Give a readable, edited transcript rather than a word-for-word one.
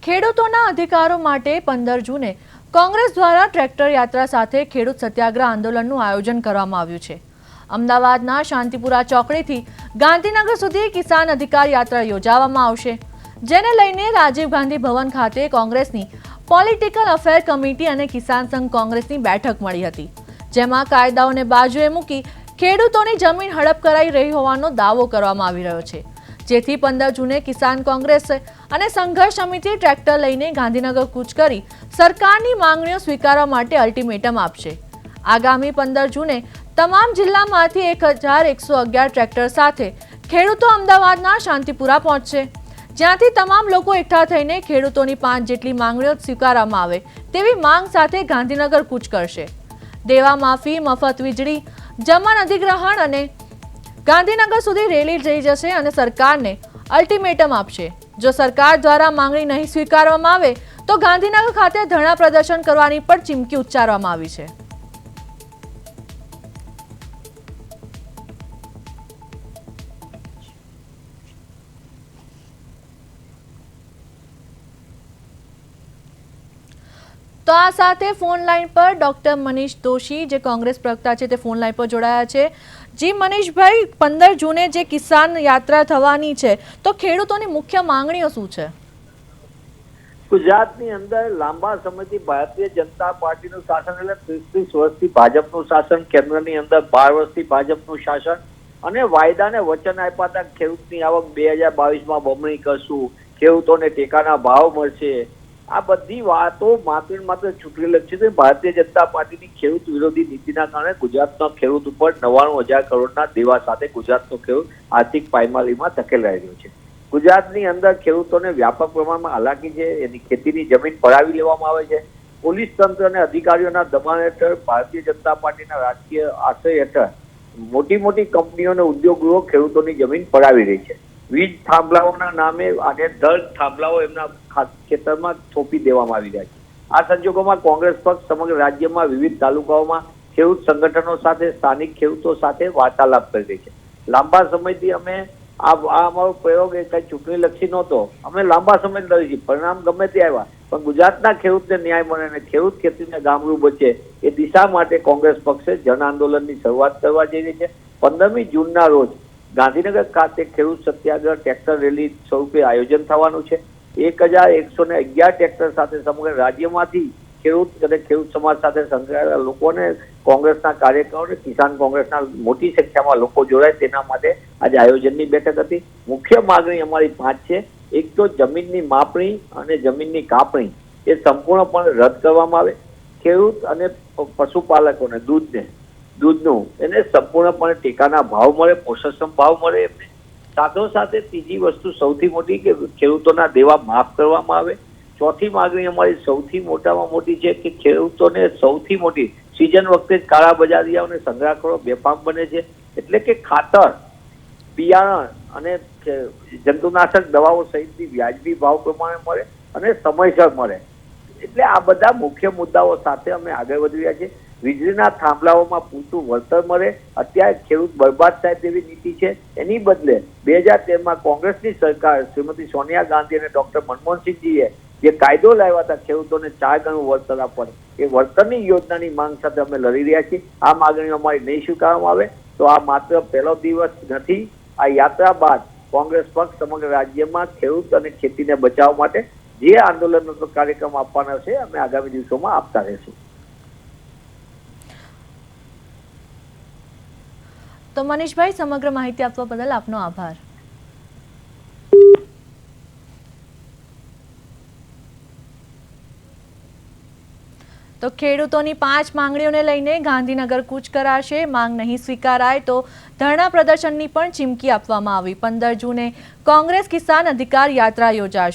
ખેડૂતોના અધિકારો માટે 15 જૂને કોંગ્રેસ દ્વારા ટ્રેક્ટર યાત્રા સાથે ખેડૂત સત્યાગ્રહ આંદોલનનું આયોજન કરવામાં આવ્યું છે। અમદાવાદના શાંતિપુરા ચોકડીથી ગાંધીનગર સુધી કિસાન અધિકાર યાત્રા યોજવામાં આવશે, જેને લઈને રાજીવ ગાંધી ભવન ખાતે કોંગ્રેસની પોલિટિકલ અફેર કમિટી અને કિસાન સંઘ કોંગ્રેસની બેઠક મળી હતી, જેમાં કાયદાઓને બાજુએ મૂકી ખેડૂતોની જમીન હડપ કરાઈ રહી હોવાનો દાવો કરવામાં આવી રહ્યો છે, જેથી 15 જૂને કિસાન કોંગ્રેસ અને સંઘર્ષ સમિતિ ટ્રેક્ટર લઈને ગાંધીનગર કૂચ કરી સરકારની માંગણીઓ સ્વીકારવા માટે અલ્ટિમેટમ આપશે। આગામી 15 જૂને તમામ જિલ્લામાંથી 1111 ટ્રેક્ટર સાથે ખેડૂતો અમદાવાદના શાંતિપુરા પહોંચશે, જ્યાંથી તમામ લોકો એકઠા થઈને ખેડૂતોની 5 જેટલી માંગણીઓ સ્વીકારવામાં આવે તેવી માંગ સાથે ગાંધીનગર કૂચ કરશે। દેવા માફી, મફત વીજળી, જમીન અધિગ્રહણ અને ગાંધીનગર સુધી રેલી જઈ જશે અને સરકારને અલ્ટિમેટમ આપશે। જો સરકાર દ્વારા માંગણી નહીં સ્વીકારવામાં આવે તો ગાંધીનગર ખાતે ધરણા પ્રદર્શન કરવાની પણ ચીમકી ઉચ્ચારવામાં આવી છે। તો આ સાથે ફોન લાઈન પર ડોક્ટર મનીષ દોશી, જે કોંગ્રેસ પ્રવક્તા છે, તે ફોન લાઈન પર જોડાયા છે। જી મનીષભાઈ, 15 જૂને જે કિસાન યાત્રા થવાની છે, તો ખેડૂતોની મુખ્ય માંગણીઓ શું છે? ગુજરાતની અંદર લાંબા સમયથી ભારતીય જનતા પાર્ટીનું શાસન, એટલે 30 વર્ષથી ભાજપનું શાસન, કેન્દ્રની અંદર 12 વર્ષથી ભાજપનું શાસન અને વાયદાને વચન આપ્યા હતા ખેડૂતની આવક 2022માં બમણી કરશું, ખેડૂતોને ટેકાના ભાવ મળશે। આ બધી વાતો માત્ર ચૂંટણી લક્ષી છે। ભારતીય જનતા પાર્ટીની ખેડૂત વિરોધી નીતિના કારણે ગુજરાતનો ખેડૂત ઉપર 99,000 કરોડના દેવા સાથે ગુજરાતનો ખેડૂત આર્થિક પાયમાલીમાં ધકેલાઈ રહ્યો છે। ગુજરાતની અંદર ખેડૂતોને વ્યાપક પ્રમાણમાં હાલાકી છે, એની ખેતીની જમીન પડાવી લેવામાં આવે છે। પોલીસ તંત્ર અને અધિકારીઓના દબાણ હેઠળ ભારતીય જનતા પાર્ટીના રાજકીય આશ્રય હેઠળ મોટી કંપનીઓ અને ઉદ્યોગો ખેડૂતોની જમીન પડાવી રહી છે। વીજ થાંભલાઓના નામે અને 10 થાંભલાઓ એમના ખેતરમાં થોપી દેવામાં આવી રહ્યા છે। આ સંજોગોમાં કોંગ્રેસ પક્ષ સમગ્ર રાજ્યમાં વિવિધ તાલુકાઓમાં ખેડૂત સંગઠનો સાથે, સ્થાનિક ખેડૂતો સાથે વાર્તાલાપ કરી રહી છે। લાંબા સમયથી અમે આ અમારો પ્રયોગ એ કઈ ચૂંટણી લક્ષી નહોતો, અમે લાંબા સમય લડી છીએ, પરિણામ ગમે તે આવ્યા, પણ ગુજરાતના ખેડૂતને ન્યાય મળે અને ખેડૂત ખેતીને ગામડું બચે એ દિશા માટે કોંગ્રેસ પક્ષે જન આંદોલનની શરૂઆત કરવા જઈ રહી છે। 15મી જૂનના રોજ ગાંધીનગર ખાતે ખેડૂત સત્યાગ્રહ ટ્રેક્ટર રેલી સ્વરૂપે આયોજન થવાનું છે। 1111 ટ્રેક્ટર સાથે સમગ્ર રાજ્યમાંથી ખેડૂત અને ખેડૂત સમાજ સાથે સંકળાયેલા લોકોને, કોંગ્રેસના કાર્યકરો, કિસાન કોંગ્રેસના મોટી સંખ્યામાં લોકો જોડાય તેના માટે આજે આયોજનની બેઠક હતી। મુખ્ય માગણી અમારી 5 છે। એક તો જમીનની માપણી અને જમીનની કાપણી એ સંપૂર્ણપણે રદ કરવામાં આવે। ખેડૂત અને પશુપાલકોને દૂધનું એને સંપૂર્ણપણે ટેકાના ભાવ મળે, પોષણક્ષમ ભાવ મળે એમને। સાથોસાથે ત્રીજી વસ્તુ સૌથી મોટી કે ખેડૂતોના દેવા માફ કરવામાં આવે। ચોથી માગણી અમારી સૌથી મોટામાં મોટી છે કે ખેડૂતોને સૌથી મોટી સિઝન વખતે જ કાળાબજારીઓ અને સંગ્રહખોરો બેફામ બને છે, એટલે કે ખાતર, બિયારણ અને જંતુનાશક દવાઓ સહિતની વ્યાજબી ભાવ પ્રમાણે મળે અને સમયસર મળે। એટલે આ બધા મુખ્ય મુદ્દાઓ સાથે અમે આગળ વધી રહ્યા છીએ। વીજળીના થાંભલાઓમાં પૂરતું વળતર મળે। અત્યારે ખેડૂત બરબાદ થાય તેવી નીતિ છે, એની બદલે 2013માં કોંગ્રેસની સરકાર શ્રીમતી સોનિયા ગાંધી અને ડોક્ટર મનમોહનસિંહજીએ જે કાયદો લાવ્યા હતા ખેડૂતોને 4 ગણું વળતર આપવાનું, એ વળતરની યોજનાની માંગ સાથે અમે લડી રહ્યા છીએ। આ માગણીઓ અમારી નહીં સ્વીકારવામાં આવે તો આ માત્ર પહેલો દિવસ નથી। આ યાત્રા બાદ કોંગ્રેસ પક્ષ સમગ્ર રાજ્યમાં ખેડૂત અને ખેતીને બચાવવા માટે જે આંદોલનનો કાર્યક્રમ આપવાના છે, અમે આગામી દિવસોમાં આપતા રહીશું। તો મનીષભાઈ, સમગ્ર માહિતી આપવા બદલ આપનો આભાર। તો ખેડૂતોની 5 માંગણીઓને લઈને ગાંધીનગર કૂચ કરાશે। માંગ નહીં સ્વીકારાય તો ધરણા પ્રદર્શનની પણ ચીમકી આપવામાં આવી। 15 જૂને કોંગ્રેસ કિસાન અધિકાર યાત્રા યોજાશે।